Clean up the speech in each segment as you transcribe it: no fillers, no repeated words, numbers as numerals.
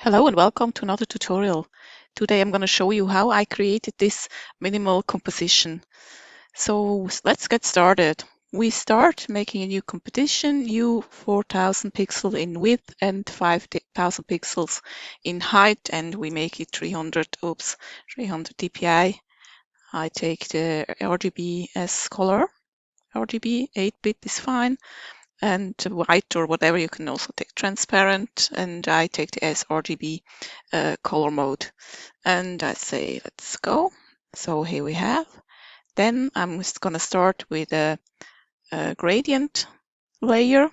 Hello and welcome to another tutorial. Today I'm going to show you how I created this minimal composition. So let's get started. We start making a new composition, new 4000 pixels in width and 5000 pixels in height, and we make it 300 dpi. I take the RGB as color. RGB 8-bit is fine, and white or whatever. You can also take transparent, and I take the sRGB color mode, and I say let's go. So here we have. Then I'm just going to start with a gradient layer.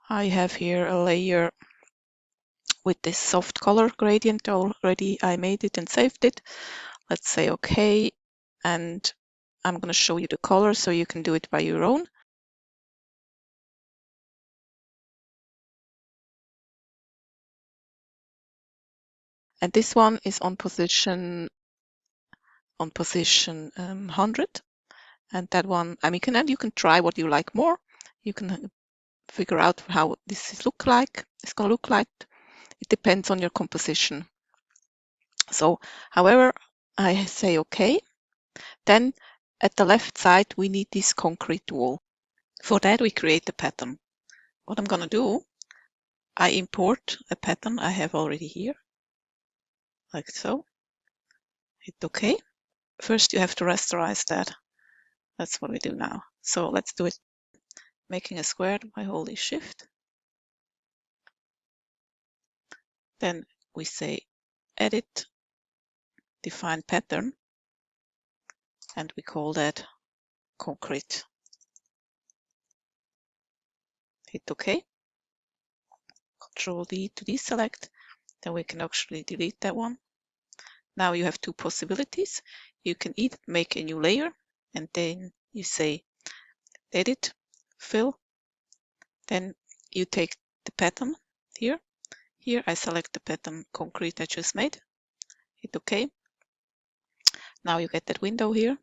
I have here a layer with this soft color gradient already. I made it and saved it. Let's say okay, and I'm going to show you the color so you can do it by your own. And this one is on position 100, and that one, I mean, you can try what you like more. You can figure out how this is it's gonna look like. It depends on your composition. So however, I say okay. Then at the left side we need this concrete wall. For that we create the pattern. What I'm gonna do, I import a pattern I have already here, like so. Hit OK. First you have to rasterize that. That's what we do now. So let's do it. Making a square by holding Shift. Then we say Edit, Define Pattern, and we call that Concrete. Hit OK. Control D to deselect. Then we can actually delete that one. Now you have two possibilities. You can either make a new layer, and then you say Edit, Fill. Then you take the pattern here. Here I select the pattern Concrete I just made. Hit OK. Now you get that window here,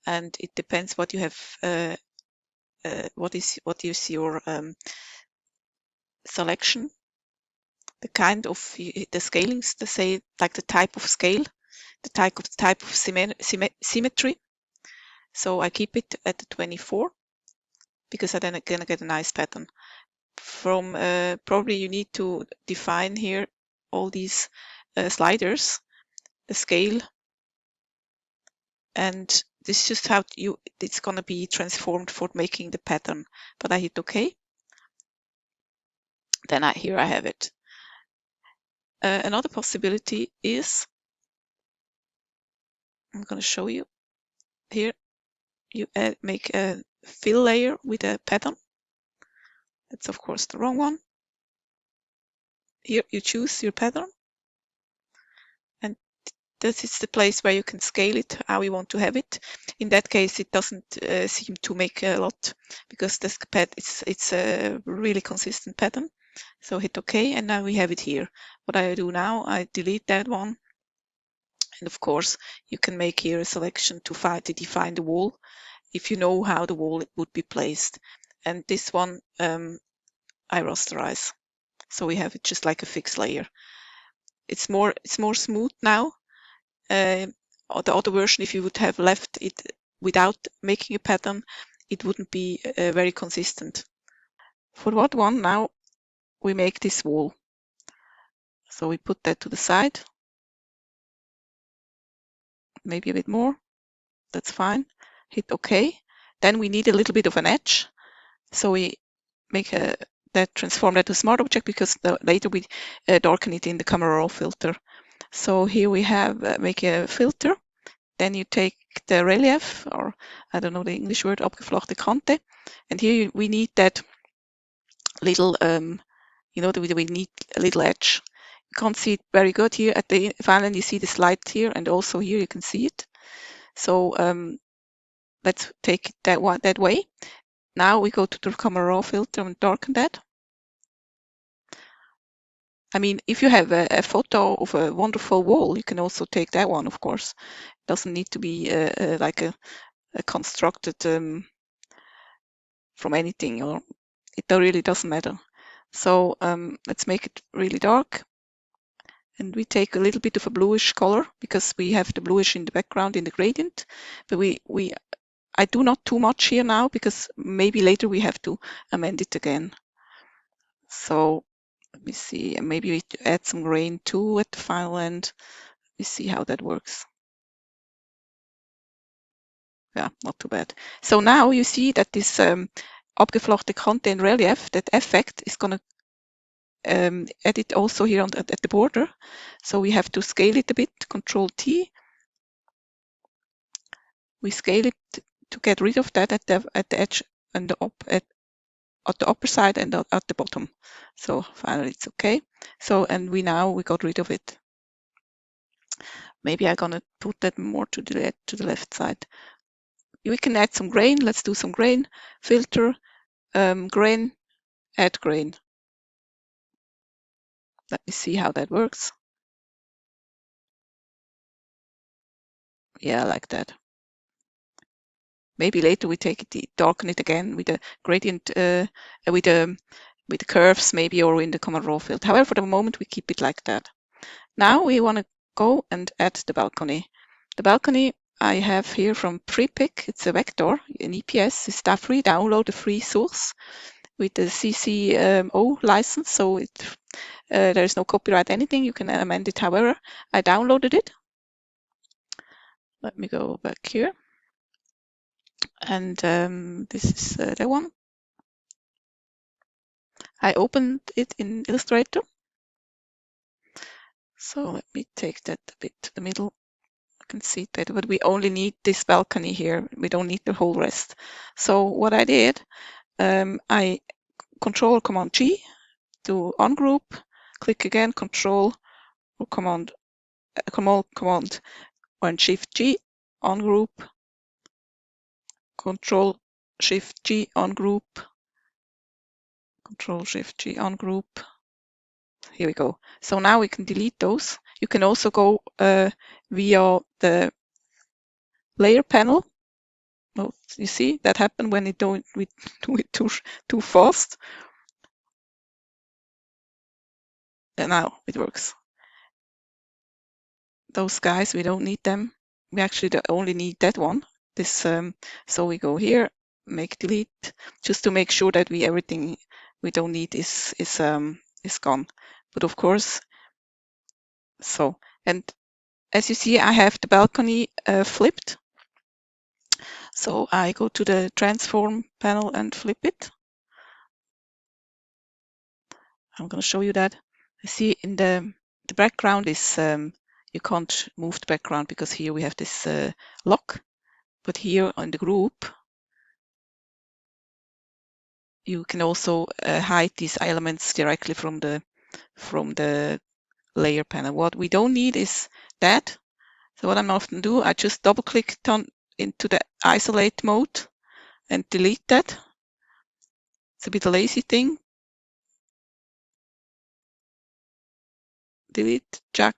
and it depends what you have. What is your selection? The kind of the scalings, to say, like the type of scale, the type of symmetry. So I keep it at the 24 because I then gonna get a nice pattern. From probably you need to define here all these sliders, the scale, and this is just how it's gonna be transformed for making the pattern. But I hit OK. Then here I have it. Another possibility is, I'm going to show you here, you make a fill layer with a pattern. That's of course the wrong one. Here you choose your pattern, and this is the place where you can scale it how you want to have it. In that case it doesn't seem to make a lot because this it's a really consistent pattern. So hit OK, and now we have it here. What I do now, I delete that one, and of course you can make here a selection to define the wall if you know how the wall would be placed. And this one I rasterize, so we have it just like a fixed layer. It's more smooth now. The other version, if you would have left it without making a pattern, it wouldn't be very consistent. For what one now we make this wall. So we put that to the side, maybe a bit more, that's fine. Hit OK. Then we need a little bit of an edge, so we make transform that to smart object because later we darken it in the camera raw filter. So here we have make a filter. Then you take the relief, or I don't know the English word, abgeflachte Kante, and here we need that little, we need a little edge. You can't see it very good here at the final. You see the slide here, and also here you can see it. So let's take it that way. Now we go to the camera raw filter and darken that. I mean, if you have a photo of a wonderful wall, you can also take that one, of course. It doesn't need to be like a constructed from anything, or it really doesn't matter. So let's make it really dark. And we take a little bit of a bluish color because we have the bluish in the background in the gradient. But I do not too much here now because maybe later we have to amend it again. So let me see, and maybe we add some grain too at the final end. We see how that works. Yeah, not too bad. So now you see that this abgeflachte Kante in relief, that effect is going to edit also here at the border. So we have to scale it a bit, Control T. We scale it to get rid of that at the edge and at the upper side and at the bottom. So finally it's okay. So, and we got rid of it. Maybe I'm gonna put that more to the left side. We can add some grain. Let's do some grain. Filter, grain, add grain. Let me see how that works. Yeah, like that. Maybe later we darken it again with a gradient, with the curves maybe, or in the command raw field. However, for the moment we keep it like that. Now we want to go and add the balcony. The balcony I have here from PrePic. It's a vector, an EPS. It's free. Download a free source with the CC0 license, so there is no copyright anything. You can amend it however. I downloaded it. Let me go back here. And this is the one. I opened it in Illustrator. So let me take that a bit to the middle. I can see it better, but we only need this balcony here. We don't need the whole rest. So what I did, I Control Command G to ungroup, click again, Control or Command and Shift G, ungroup, Control Shift G, ungroup, Control Shift G, ungroup. Here we go. So now we can delete those. You can also go via the layer panel. Oh, you see that happened when we do it too fast. And now it works. Those guys, we don't need them. We actually only need that one. This so we go here, make delete, just to make sure that everything we don't need is gone. But of course, so, and as you see, I have the balcony flipped. So I go to the transform panel and flip it. I'm going to show you that. I see in the background is you can't move the background because here we have this lock. But here on the group, you can also hide these elements directly from the layer panel. What we don't need is that. So what I'm often do, I just double click into the isolate mode and delete that. It's a bit a lazy thing. Delete, jack.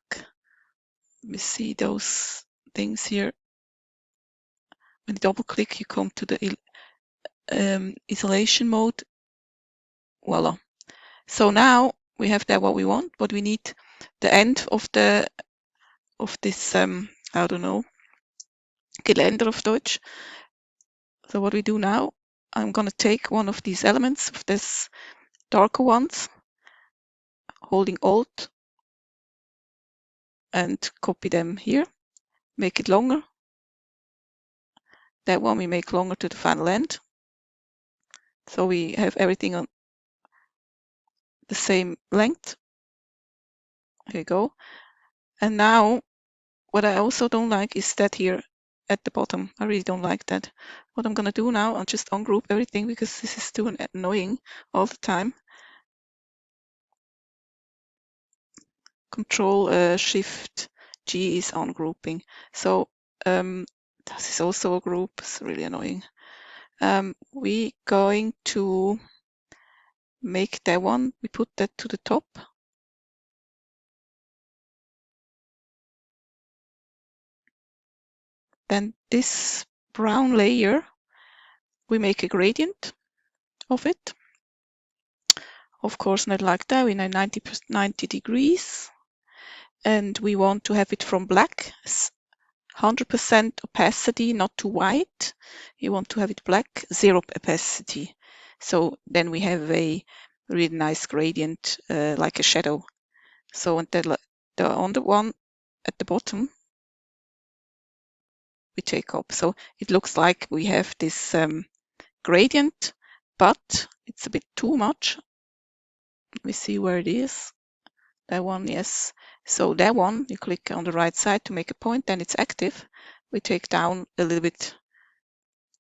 Let me see those things here. When you double click, you come to the isolation mode. Voila. So now we have that what we want, but we need the end of this I don't know, Geländer auf Deutsch. So what we do now, I'm going to take one of these elements of this darker ones, holding Alt and copy them here, make it longer. That one we make longer to the final end. So we have everything on the same length. Here you go. And now what I also don't like is that here at the bottom. I really don't like that. What I'm going to do now, I'll just ungroup everything because this is too annoying all the time. Control Shift G is ungrouping. So this is also a group. It's really annoying. We going to make that one. We put that to the top. Then this brown layer, we make a gradient of it. Of course, not like that. We need 90 degrees. and we want to have it from black, 100% opacity, not too white. You want to have it black, 0 opacity. So then we have a really nice gradient, like a shadow. So on the one at the bottom, we take up. So it looks like we have this gradient, but it's a bit too much. Let me see where it is. That one, yes. So that one, you click on the right side to make a point, then it's active. We take down a little bit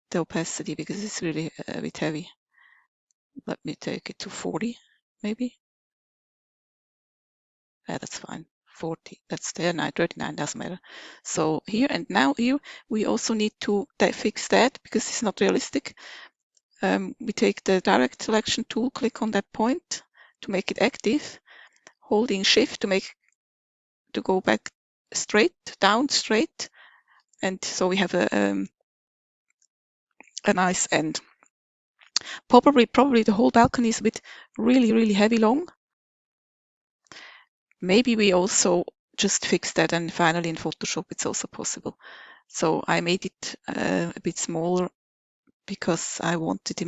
the opacity because it's really a bit heavy. Let me take it to 40, maybe. Yeah, that's fine. 40, that's 39, 39, doesn't matter. So here and now here, we also need to fix that because it's not realistic. We take the direct selection tool, click on that point to make it active, holding shift to go back straight, down straight. And so we have a nice end. Probably the whole balcony is a bit really heavy long. Maybe we also just fix that and finally in Photoshop it's also possible. So I made it a bit smaller because I wanted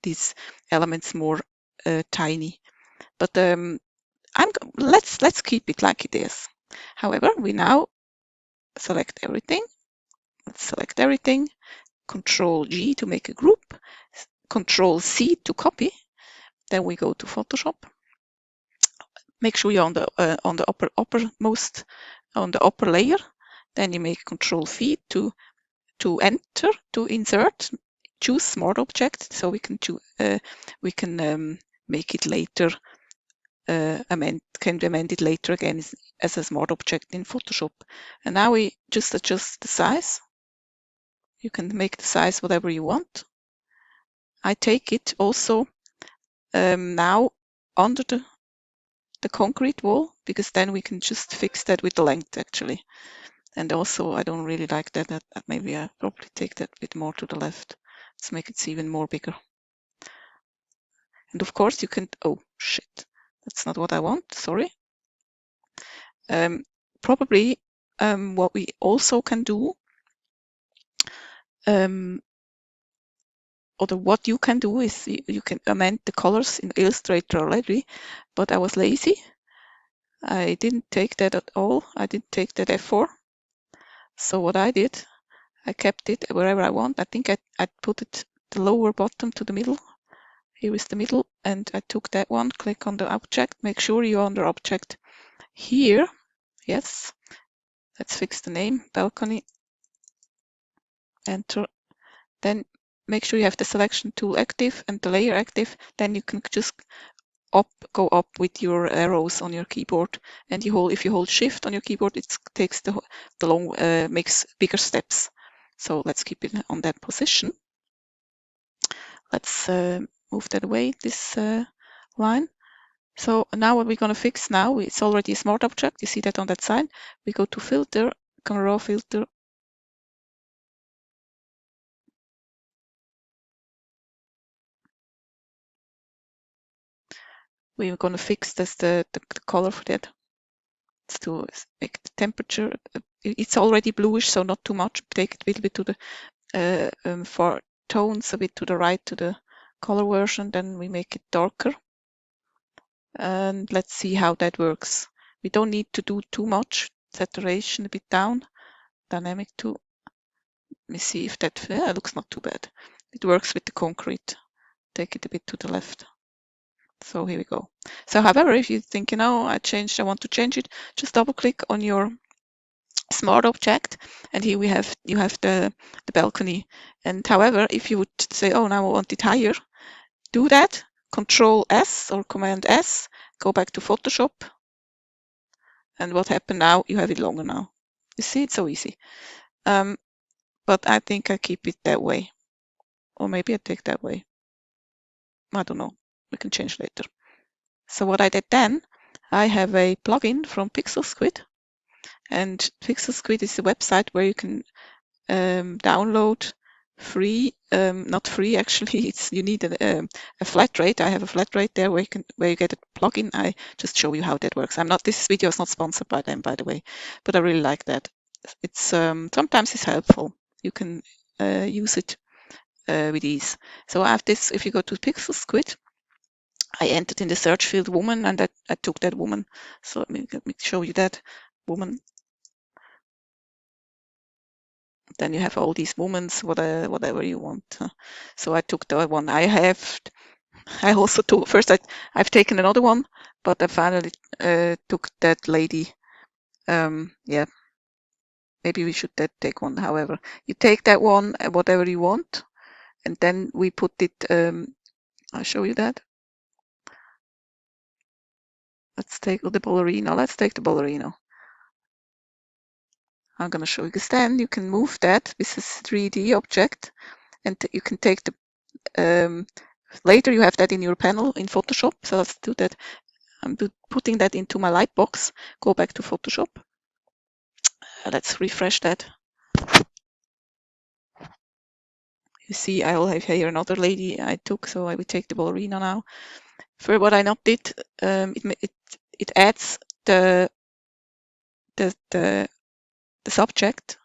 these elements more tiny. But let's keep it like it is. However, we now select everything. Let's select everything. Control G to make a group. Control C to copy. Then we go to Photoshop. Make sure you're on the uppermost, on the upper layer. Then you make Control V to enter, to insert. Choose Smart Object, so we can make it later. Can amend it later again as a Smart Object in Photoshop. And now we just adjust the size. You can make the size whatever you want. I take it also now under the concrete wall, because then we can just fix that with the length actually. And also I don't really like that. Maybe I probably take that a bit more to the left. Let's make it even more bigger. And of course you can, oh shit, that's not what I want, sorry. Probably what we also can do, or what you can do is you can amend the colors in Illustrator already, but I was lazy. I didn't take that at all. I didn't take that F4. So what I did, I kept it wherever I want. I think I put it the lower bottom to the middle. Here is the middle, and I took that one, click on the object, make sure you're on the object here. Yes, let's fix the name, balcony, enter. Then make sure you have the selection tool active and the layer active. Then you can just go up with your arrows on your keyboard, and if you hold shift on your keyboard, it takes the long, makes bigger steps. So let's keep it on that position. Let's move that away, this line. So now what we're going to fix now, it's already a smart object. You see that on that side. We go to filter, raw filter. We're going to fix this, the color for that. It's to make the temperature. It's already bluish, so not too much. Take it a little bit to the for tones, a bit to the right to the color version. Then we make it darker. And let's see how that works. We don't need to do too much. Saturation a bit down. Dynamic too. Let me see if that looks not too bad. It works with the concrete. Take it a bit to the left. So here we go. So however, if you think, I want to change it, just double click on your smart object, and here you have the balcony. And however, if you would say, oh, now I want it higher, do that, Control S or Command S, go back to Photoshop. And what happened now, you have it longer now. You see, it's so easy. But I think I keep it that way. Or maybe I take that way. I don't know. We can change later. So what I did then, I have a plugin from PixelSquid. And PixelSquid is a website where you can download free, not free actually. It's you need a flat rate. I have a flat rate there where you get a plugin. I just show you how that works. This video is not sponsored by them, by the way, but I really like that. It's sometimes it's helpful. You can use it with ease. So I have this. If you go to PixelSquid, I entered in the search field woman, and I took that woman. So let me show you that woman. Then you have all these moments, whatever you want. So I took the one I have. I also took first. I've taken another one, but I finally took that lady. Yeah, maybe we should take one. However, you take that one, whatever you want, and then we put it. I'll show you that. Let's take the ballerina. Let's take the ballerina. I'm going to show you because then you can move that. This is 3D object, and you can take the. Later you have that in your panel in Photoshop. So let's do that. I'm putting that into my light box. Go back to Photoshop. Let's refresh that. You see, I will have here another lady I took, so I will take the ballerina now. For what I not did, it adds the subject,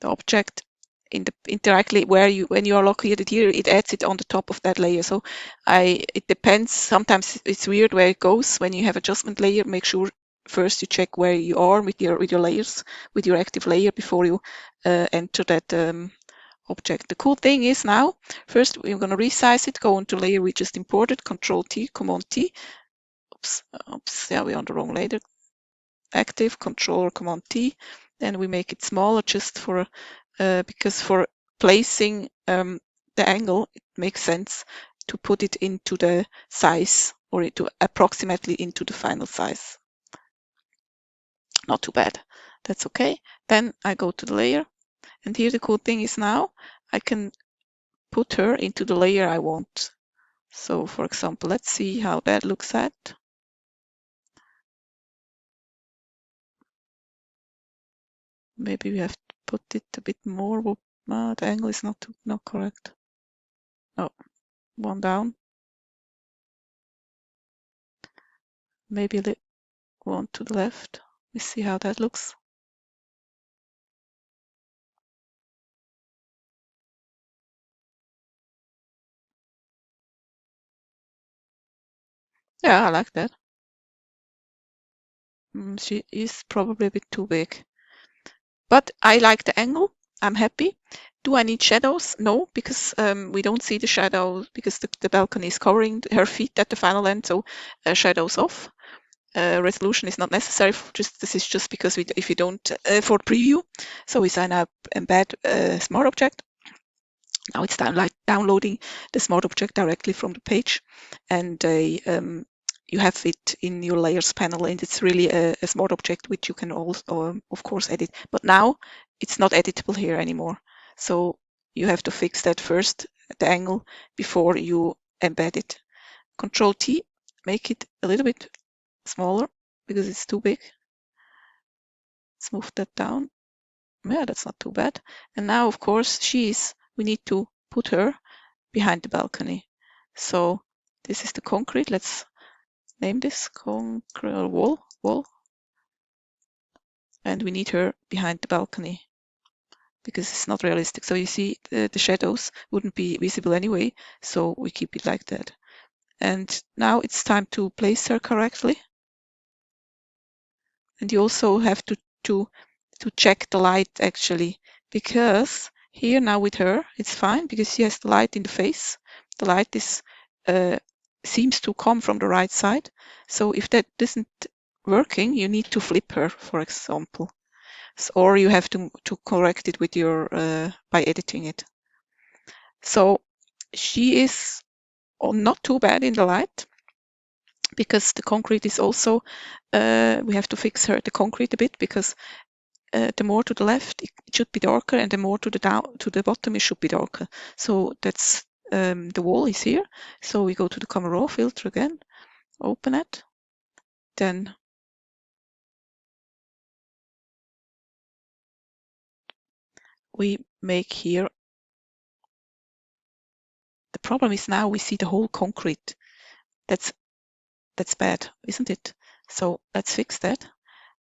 the object indirectly when you are located here, it adds it on the top of that layer. So it depends. Sometimes it's weird where it goes when you have adjustment layer. Make sure first you check where you are with your layers, with your active layer before you enter that object. The cool thing is now, first we're going to resize it, go into layer we just imported, Control T, Command T. Oops, yeah, we're on the wrong layer. Active, Control, Command T. Then we make it smaller just for, because for placing the angle, it makes sense to put it into the size or approximately into the final size. Not too bad. That's okay. Then I go to the layer. And here the cool thing is now I can put her into the layer I want. So for example, let's see how that looks at. Maybe we have to put it a bit more. The angle is not correct. No, one down. Maybe one to the left. We see how that looks. Yeah, I like that. She is probably a bit too big. But I like the angle. I'm happy. Do I need shadows? No, because we don't see the shadow because the balcony is covering her feet at the final end, so shadows off. Resolution is not necessary. This is just because if you don't for preview. So we sign up embed smart object. Now it's downloading the smart object directly from the page, and you have it in your layers panel, and it's really a smart object which you can also, of course, edit. But now it's not editable here anymore. So you have to fix that first, the angle, before you embed it. Control T, make it a little bit smaller because it's too big. Let's move that down. Yeah, that's not too bad. And now, of course, we need to put her behind the balcony. So this is the concrete. Let's name this concrete wall. And we need her behind the balcony because it's not realistic. So you see the shadows wouldn't be visible anyway. So we keep it like that. And now it's time to place her correctly. And you also have to check the light actually, because here now with her it's fine because she has the light in the face. The light is seems to come from the right side. So if that isn't working, you need to flip her, for example, or you have to correct it with your by editing it. So she is not too bad in the light, because the concrete is also we have to fix her the concrete a bit, because the more to the left it should be darker, and the more to the bottom it should be darker. So that's the wall is here. So we go to the camera raw filter again, open it, then we make here problem is now we see the whole concrete. That's bad, isn't it? So let's fix that.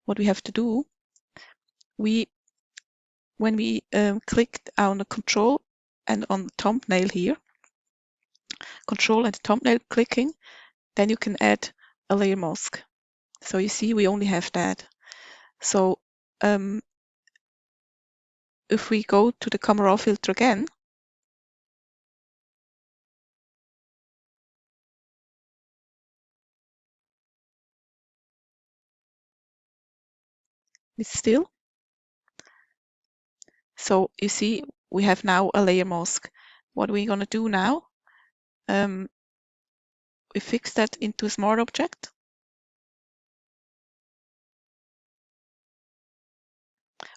What we have to do, when we clicked on the control and on the thumbnail here, control and thumbnail clicking, then you can add a layer mask. So you see we only have that. So if we go to the camera raw filter again, it's still. So you see we have now a layer mask. What are we going to do now? We fix that into a smart object.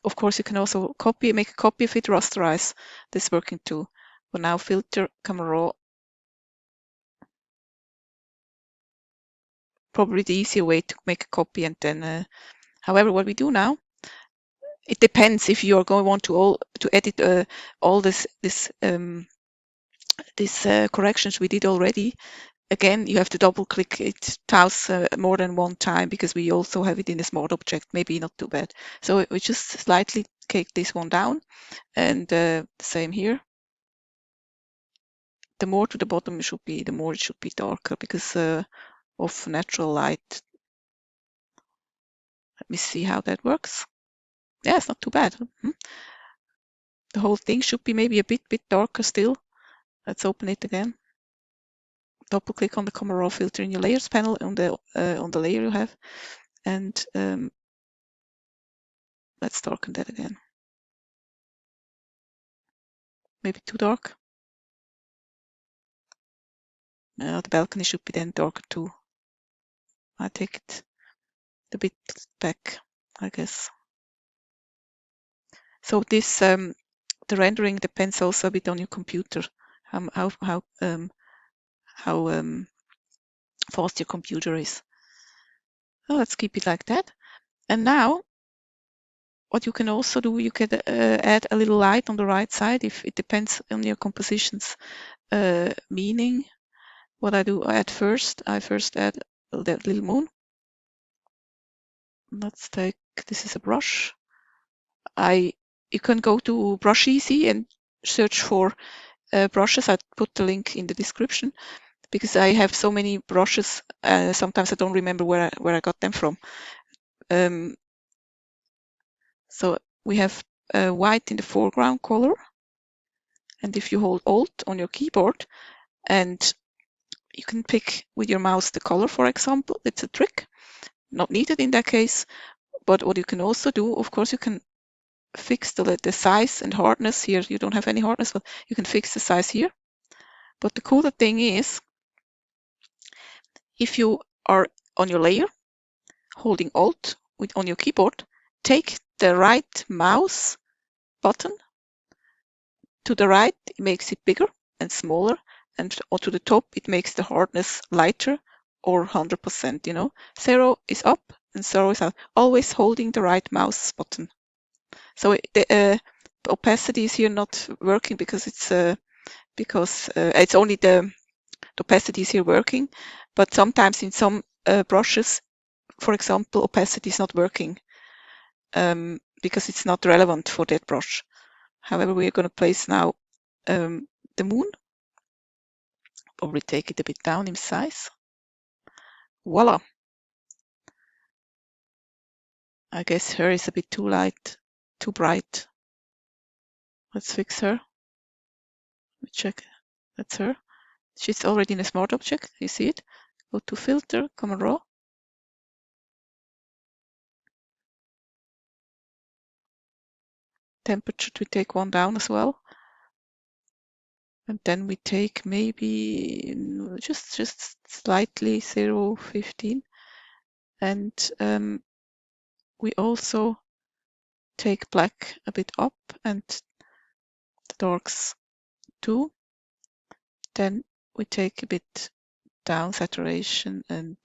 Of course, you can also make a copy of it, rasterize. This is working too. But now filter, camera raw. Probably the easier way to make a copy, and then, however, what we do now, it depends if you are going want to edit all these corrections we did already. Again, you have to double click it more than one time because we also have it in a smart object. Maybe not too bad. So we just slightly take this one down, and same here. The more to the bottom it should be, the more it should be darker because of natural light. Let me see how that works. Yeah, it's not too bad. The whole thing should be maybe a bit darker still. Let's open it again. Double click on the camera raw filter in your layers panel on the layer you have, and let's darken that again. Maybe too dark. The balcony should be then darker too. I take it a bit back, I guess. So this the rendering depends also a bit on your computer, how fast your computer is. So let's keep it like that. And now, what you can also do, you can add a little light on the right side. If it depends on your composition's meaning. What I do I first add that little moon. Let's take, this is a brush. You can go to Brush Easy and search for brushes. I put the link in the description because I have so many brushes. Sometimes I don't remember where I got them from. So we have white in the foreground color, and if you hold Alt on your keyboard and you can pick with your mouse the color, for example, it's a trick, not needed in that case. But what you can also do, of course, you can fix the size and hardness here. You don't have any hardness, but you can fix the size here. But the cooler thing is, if you are on your layer, holding Alt on your keyboard, take the right mouse button to the right, it makes it bigger and smaller, and to the top, it makes the hardness lighter or 100%, 0 is up and 0 is out. Always holding the right mouse button. So the opacity is here not working because it's only the opacity is here working, but sometimes in some brushes, for example, opacity is not working because it's not relevant for that brush. However, we are going to place now the moon. Probably take it a bit down in size. Voila. I guess her is a bit too light, too bright. Let's fix her. Let me check. That's her. She's already in a smart object. You see it? Go to filter, camera raw. Temperature, we take one down as well. And then we take maybe just slightly 0.15. And we also take black a bit up and the darks too. Then we take a bit down saturation and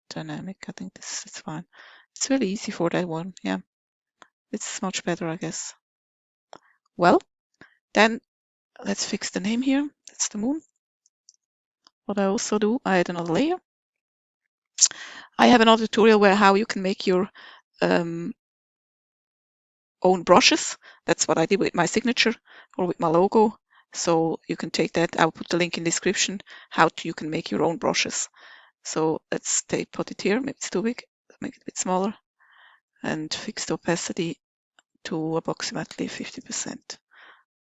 dynamic. I think this is fine. It's really easy for that one. Yeah, it's much better, I guess. Well, then let's fix the name here. That's the moon. what I also do, I add another layer. I have another tutorial where how you can make your own brushes. That's what I did with my signature or with my logo. So you can take that. I'll put the link in the description how you can make your own brushes. So let's put it here. Maybe it's too big. Make it a bit smaller and fix the opacity to approximately 50%.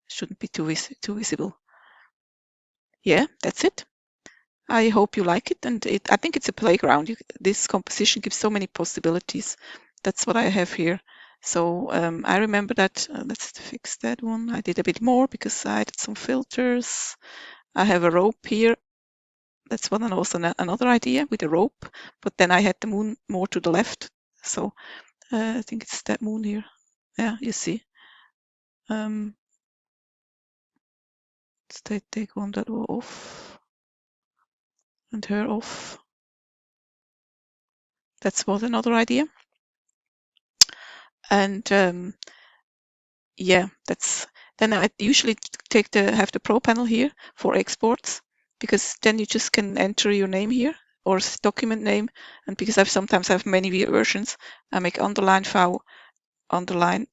Shouldn't be too visible. Yeah, that's it. I hope you like it, and I think it's a playground. This composition gives so many possibilities. That's what I have here. So I remember that, let's fix that one. I did a bit more because I added some filters. I have a rope here. That's one, and also another idea with a rope, but then I had the moon more to the left. So I think it's that moon here. Yeah, you see. Let's take one that one off and her off. That's was another idea. And yeah, then I usually have the Pro panel here for exports, because then you just can enter your name here or document name, and because I sometimes have many versions, I make underline file, underline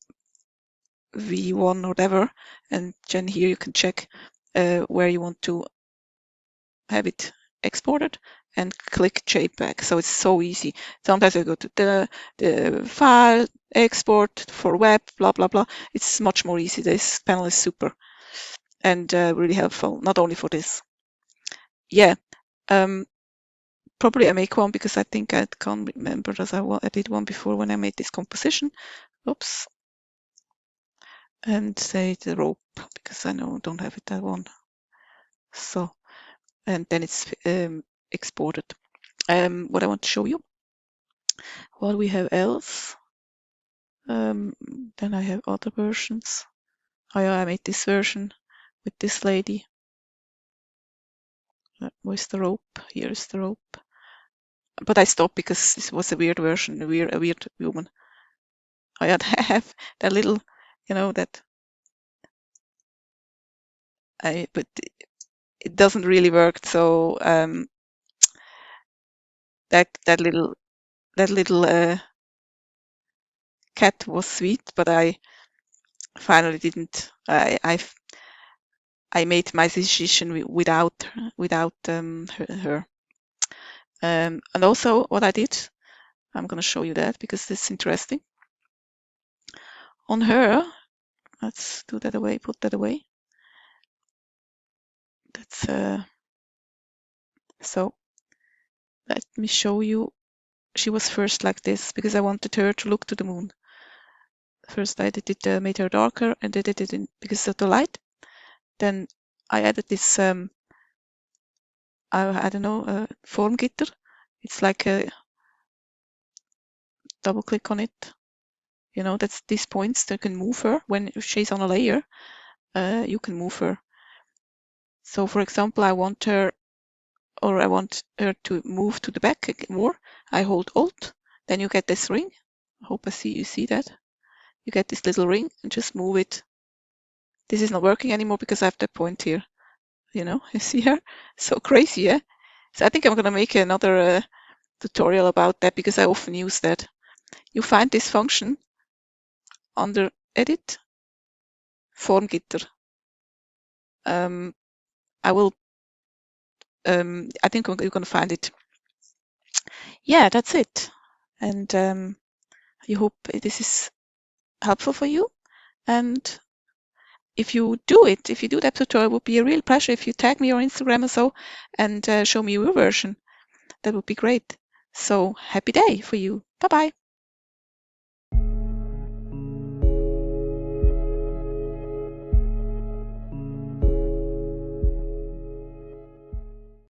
V1 or whatever, and then here you can check where you want to have it exported and click JPEG. So it's so easy. Sometimes I go to the file, export for web, blah, blah, blah. It's much more easy. This panel is super and really helpful, not only for this. Yeah, probably I make one because I think I can't remember as I did one before when I made this composition. Oops. And say the rope, because I don't have it, that one. So, and then it's exported. What I want to show you, what we have else. Then I have other versions. Oh yeah, I made this version with this lady. Where's the rope? Here is the rope. But I stopped because this was a weird version, a weird woman. Oh yeah, I have that little, that but it doesn't really work. So that little cat was sweet, but I finally didn't. I made my decision without her. And also what I did, I'm going to show you that because it's interesting. On her, let's do that away, put that away. That's so let me show you. She was first like this because I wanted her to look to the moon. First I made her darker, and I did it because of the light. Then I added this I don't know, form getter. It's like a double click on it. That's these points that can move her when she's on a layer. You can move her. So for example, I want her to move to the back more. I hold Alt, then you get this ring. I hope you see that. You get this little ring and just move it. This is not working anymore because I have that point here. You see her? So crazy, yeah? So I think I'm gonna make another tutorial about that because I often use that. You find this function under Edit, Form Getter. I think you're gonna find it. Yeah, that's it. And I hope this is helpful for you. And if you do that tutorial, it would be a real pleasure if you tag me on Instagram or so and show me your version. That would be great. So happy day for you. Bye bye.